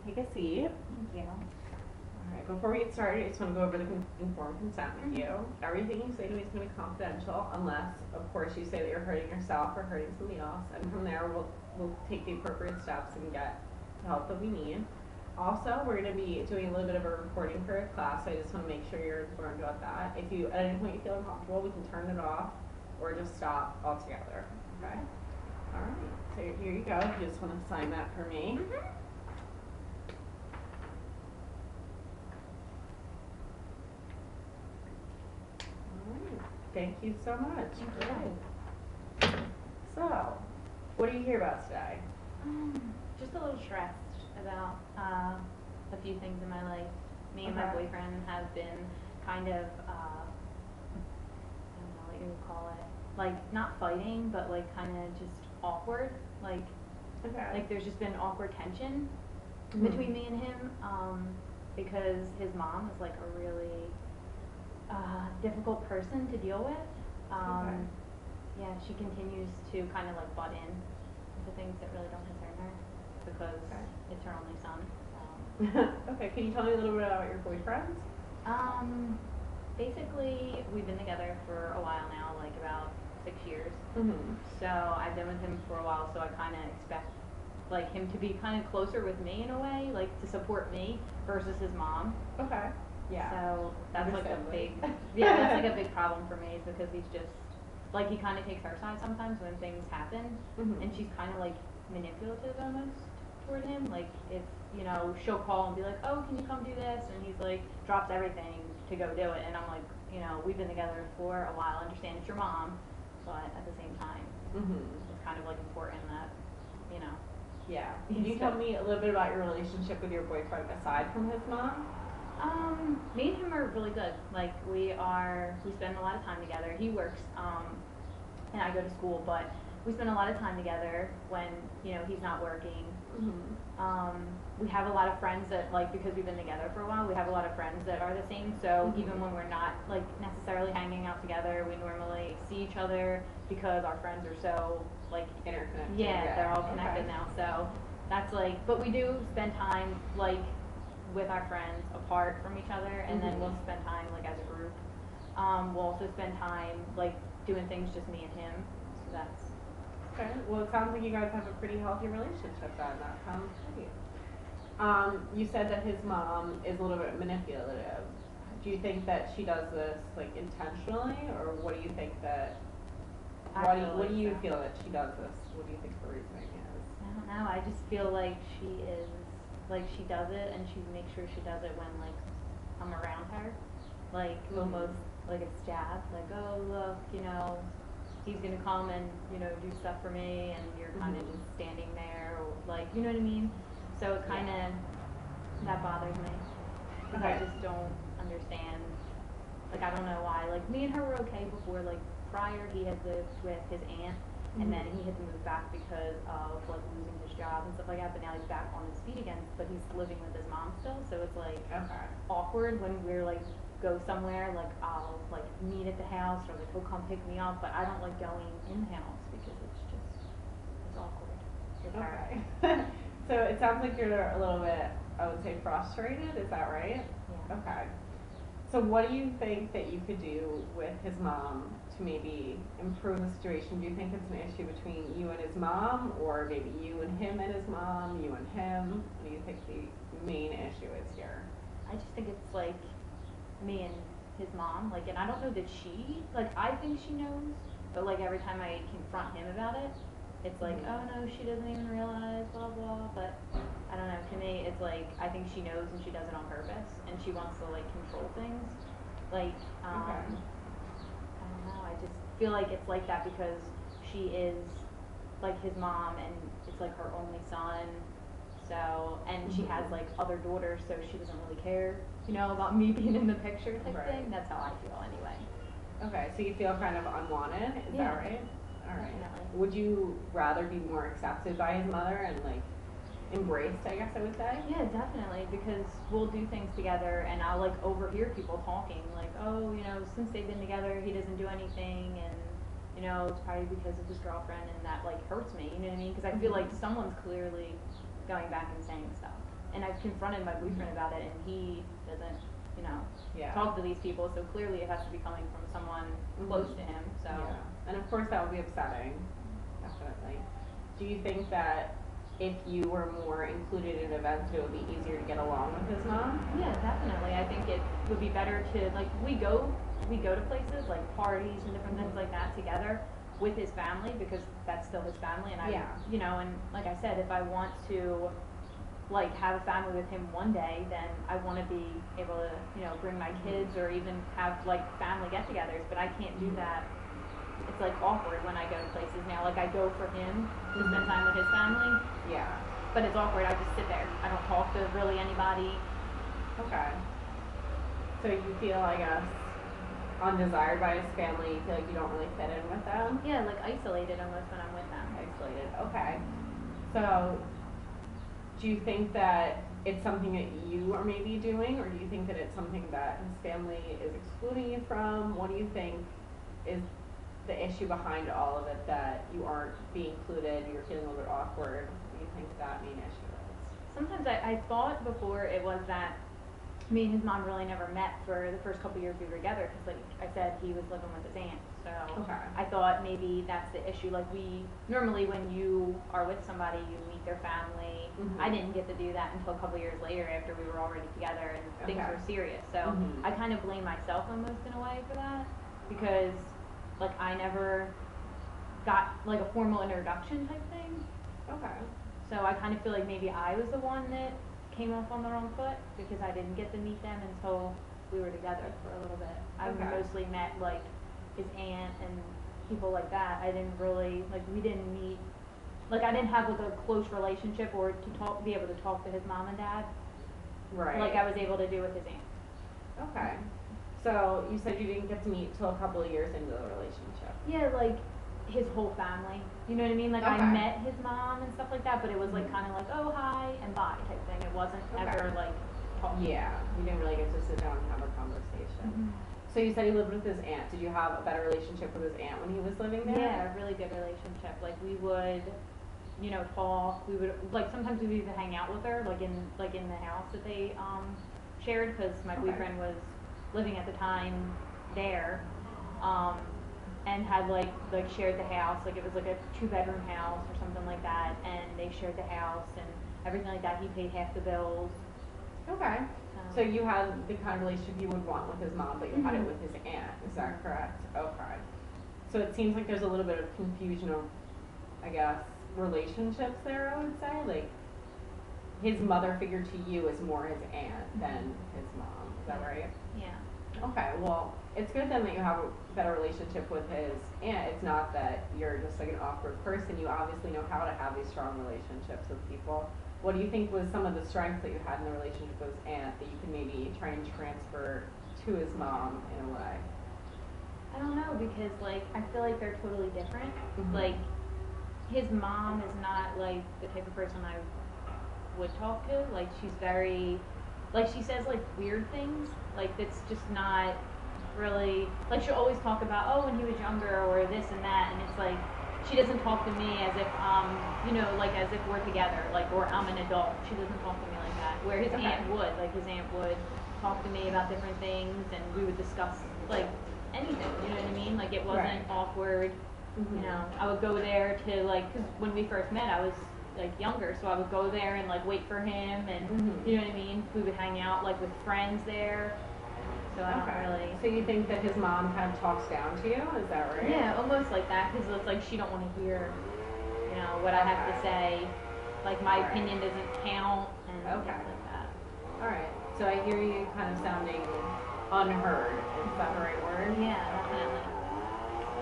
Take a seat. Thank you. Alright, before we get started, I just want to go over the informed consent with you. Everything you say to me is going to be confidential unless, of course, you say that you're hurting yourself or hurting somebody else. And from there, we'll take the appropriate steps and get the help that we need. Also, we're going to be doing a little bit of a recording for a class, so I just want to make sure you're informed about that. If you, at any point you feel uncomfortable, we can turn it off or just stop altogether. Okay? Alright, so here you go. If you just want to sign that for me. Thank you so much. Thank you. So, what are you here about today? Just a little stressed about a few things in my life. Me and my boyfriend have been kind of, I don't know what you would call it, like not fighting, but like kind of just awkward. Like there's just been awkward tension between me and him because his mom is like a really difficult person to deal with. Yeah, she continues to kind of like butt in to things that really don't concern her because it's her only son. Okay, can you tell me a little bit about your boyfriend? Basically, we've been together for a while now, like about 6 years. So I've been with him for a while, so I kind of expect like him to be kind of closer with me in a way, like to support me versus his mom. Okay. Yeah. So that's like a big, that's like a big problem for me is because he's just, like he kind of takes her side sometimes when things happen, and she's kind of like manipulative almost toward him. Like if, you know, she'll call and be like, oh, can you come do this? And he's like, drops everything to go do it. And I'm like, you know, we've been together for a while. I understand it's your mom, but at the same time, it's kind of like important that, you know. Yeah. Can you tell me a little bit about your relationship with your boyfriend aside from his mom? Me and him are really good. Like we spend a lot of time together. He works, and I go to school, but we spend a lot of time together when, you know, he's not working. We have a lot of friends that, like, because we've been together for a while, we have a lot of friends that are the same. So even when we're not like necessarily hanging out together, we normally see each other because our friends are so like interconnected. Yeah, they're all connected now. So that's like, but we do spend time like with our friends apart from each other, and then we'll spend time like as a group. We'll also spend time like doing things just me and him. So that's okay. Well, it sounds like you guys have a pretty healthy relationship then. That sounds great. You said that his mom is a little bit manipulative. Do you think that she does this like intentionally, or what do you think that? What do you feel that she does this? What do you think the reasoning is? I don't know. I just feel like she is. Like she does it, and she makes sure she does it when like I'm around her, like almost like a stab, like oh look, you know, he's gonna come and, you know, do stuff for me, and you're kind of just standing there, or like, you know what I mean? So it kind of that bothers me because I just don't understand. Like I don't know why. Like me and her were okay before. Like prior, he had lived with his aunt. And then he had to move back because of like losing his job and stuff like that. But now he's back on his feet again. But he's living with his mom still, so it's like awkward when we're like go somewhere. Like I'll like meet at the house, or like he'll come pick me up. But I don't like going in the house because it's awkward. So it sounds like you're a little bit, I would say, frustrated. Is that right? Yeah. Okay. So what do you think that you could do with his mom to maybe improve the situation? Do you think it's an issue between you and his mom, or maybe you and him and his mom, you and him? What do you think the main issue is here? I just think it's like me and his mom, like, and I don't know that she, like, I think she knows, but like every time I confront him about it, it's like, oh no, she doesn't even realize, blah blah, but I don't know, to me it's like, I think she knows and she does it on purpose, and she wants to like control things, like, I don't know, I just feel like it's like that because she is like his mom, and it's like her only son, so, and she has like other daughters, so she doesn't really care, you know, about me being in the picture type thing. That's how I feel anyway. Okay, so you feel kind of unwanted, is that right? Alright. Would you rather be more accepted by his mother and like embraced, I guess I would say? Yeah, definitely, because we'll do things together and I'll like overhear people talking like, oh, you know, since they've been together he doesn't do anything, and you know, it's probably because of his girlfriend, and that like hurts me, you know what I mean? Because I feel like someone's clearly going back and saying stuff. and I've confronted my boyfriend about it, and he doesn't, you know, Yeah. talk to these people. So clearly, it has to be coming from someone close to him. So. Yeah. And of course, that would be upsetting. Definitely. Do you think that if you were more included in events, it would be easier to get along with his mom? Yeah, definitely. I think it would be better to, like, we go to places like parties and different things like that together with his family, because that's still his family, and I, you know, and like I said, if I want to like have a family with him one day, then I want to be able to, you know, bring my kids or even have like family get-togethers, but I can't do that. It's like awkward when I go to places now. Like I go for him to spend time with his family. Yeah. But it's awkward. I just sit there. I don't talk to really anybody. Okay. So you feel, I guess, undesired by his family. You feel like you don't really fit in with them? Yeah, like isolated almost when I'm with them. Isolated. Okay. So do you think that it's something that you are maybe doing, or do you think that it's something that his family is excluding you from? What do you think is the issue behind all of it, that you aren't being included, you're feeling a little bit awkward? What do you think that main issue is? Sometimes I thought before it was that me and his mom really never met for the first couple years we were together, because like I said, he was living with his aunt. So I thought maybe that's the issue. Like we normally, when you are with somebody, you meet their family. I didn't get to do that until a couple years later, after we were already together and things were serious. So I kind of blame myself almost in a way for that, because like I never got like a formal introduction type thing. Okay. So I kind of feel like maybe I was the one that came off on the wrong foot, because I didn't get to meet them until we were together for a little bit. I mostly met like his aunt and people like that. I didn't really, like, we didn't meet, like I didn't have like a close relationship or to talk, be able to talk to his mom and dad. Right. Like I was able to do with his aunt. Okay. So you said you didn't get to meet till a couple of years into the relationship. Yeah, like his whole family. You know what I mean? Like I met his mom and stuff like that, but it was like kind of like, oh hi and bye type thing. It wasn't ever like talking. Yeah, you didn't really get to sit down and have a conversation. So you said he lived with his aunt. Did you have a better relationship with his aunt when he was living there? Yeah, a really good relationship. Like we would, you know, talk. We would, like, sometimes we would even hang out with her, like in the house that they shared, because my boyfriend was living at the time there, and had like shared the house. Like it was like a 2-bedroom house or something like that, and they shared the house and everything like that. He paid half the bills. Okay. So you had the kind of relationship you would want with his mom, but you had it with his aunt. Is that correct? Okay. So it seems like there's a little bit of confusion of, I guess, relationships there, I would say. Like, his mother figure to you is more his aunt than his mom. Is that right? Yeah. Okay. Well, it's good then that you have a better relationship with his aunt. It's not that you're just like an awkward person. You obviously know how to have these strong relationships with people. What do you think was some of the strengths that you had in the relationship with his aunt that you can maybe try and transfer to his mom in a way? I don't know, because like I feel like they're totally different. Like his mom is not like the type of person I would talk to. Like she's very, like she says like weird things. Like it's just not really, like she'll always talk about, oh, when he was younger or this and that, and it's like she doesn't talk to me as if you know, like as if we're together, like, or I'm an adult. She doesn't talk to me like that. Where his aunt would, like his aunt would talk to me about different things, and we would discuss like anything. You know what I mean? Like it wasn't awkward. You know, I would go there to like, because when we first met, I was like younger, so I would go there and like wait for him, and you know what I mean. We would hang out like with friends there. So I don't really. So you think that his mom kind of talks down to you? Is that right? Yeah, almost like that, because it's like she don't want to hear, you know, what I have to say. Like my opinion doesn't count and things like that. All right. So I hear you kind of sounding unheard. Is that the right word? Yeah, definitely.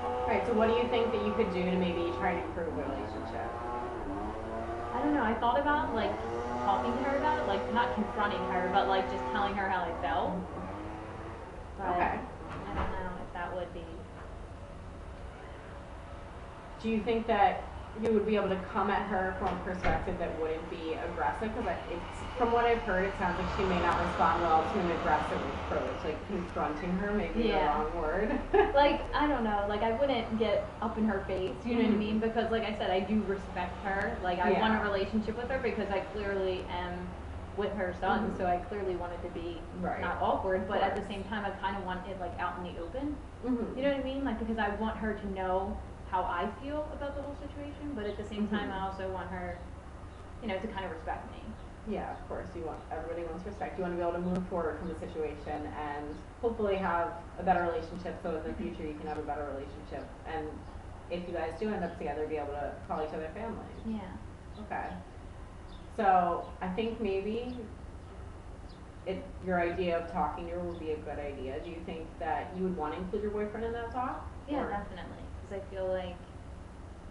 All right. So what do you think that you could do to maybe try and improve the relationship? I don't know. I thought about like talking to her about it, like not confronting her, but like just telling her how I felt. But I don't know if that would be. Do you think that you would be able to come at her from a perspective that wouldn't be aggressive? Because it's, from what I've heard, it sounds like she may not respond well to an aggressive approach, like confronting her, maybe the wrong word. Like, I don't know, like I wouldn't get up in her face, you know what I mean? Because like I said, I do respect her. Like I want a relationship with her because I clearly am with her son, so I clearly wanted to be Right. not awkward, but at the course. same time I kind of want it like out in the open. Mhm. You know what I mean? Like, because I want her to know how I feel about the whole situation, but at the same time I also want her, you know, to kind of respect me. Yeah, of course. Everybody wants respect. You want to be able to move forward from the situation and hopefully have a better relationship so in the future you can have a better relationship. And if you guys do end up together, be able to call each other family. Yeah. Okay. So I think maybe your idea of talking to her would be a good idea. Do you think that you would want to include your boyfriend in that talk? Yeah, Or- definitely. Because I feel like,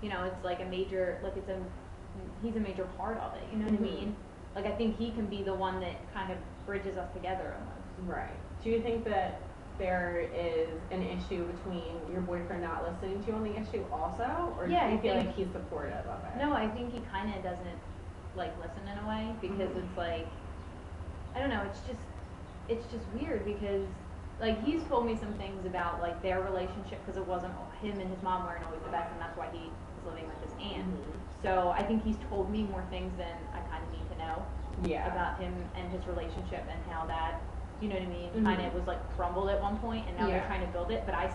you know, it's like he's a major part of it. You know what I mean? Like, I think he can be the one that kind of bridges us together almost. Right. Do you think that there is an issue between your boyfriend not listening to you on the issue also? Or Yeah, do you I feel think- like he's supportive of it? No, I think he kind of doesn't like listen in a way because it's like, I don't know, it's just weird because like he's told me some things about like their relationship because it wasn't him and his mom weren't always the best and that's why he was living with his aunt. So I think he's told me more things than I kind of need to know Yeah. about him and his relationship and how that, you know what I mean, Mhm. kind of was like crumbled at one point and now Yeah. they're trying to build it, but I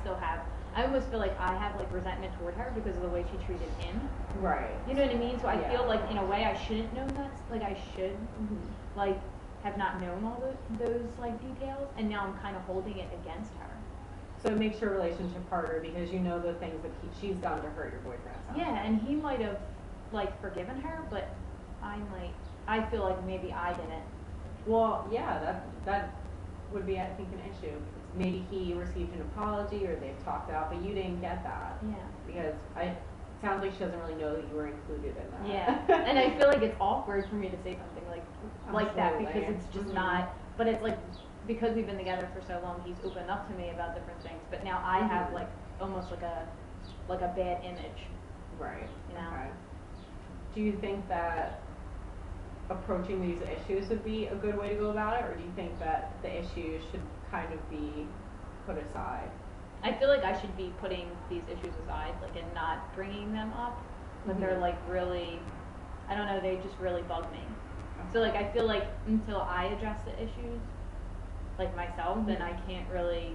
almost feel like I have like resentment toward her because of the way she treated him. Right. You know what I mean? So I Yeah. feel like in a way I shouldn't know that. Like I should, like, have not known all those like details, and now I'm kind of holding it against her. So it makes your relationship harder because you know the things that she's done to hurt your boyfriend. sounds Yeah, like. and he might have like forgiven her, but I feel like maybe I didn't. Well, yeah, that would be, I think, an issue. Maybe he received an apology or they've talked out, but you didn't get that. Yeah. Because it sounds like she doesn't really know that you were included in that. Yeah, and I feel like it's awkward for me to say something like that because Absolutely. it's just not. But it's like because we've been together for so long, he's opened up to me about different things. But now I have like almost like a bad image. Right. You know? Okay. Do you think that approaching these issues would be a good way to go about it, or do you think that the issues should kind of be put aside? I feel like I should be putting these issues aside, like, and not bringing them up. But they're like really, I don't know, they just really bug me. So like I feel like until I address the issues, like myself, then I can't really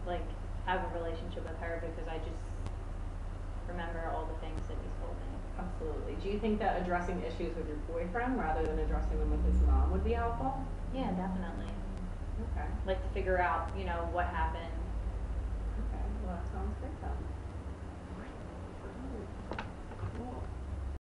like have a relationship with her because I just remember all the things that he's told me. Absolutely. Do you think that addressing issues with your boyfriend rather than addressing them with his mom would be helpful? Yeah, definitely. Okay. Like to figure out, you know, what happened. Okay. Well, that sounds great then. Cool.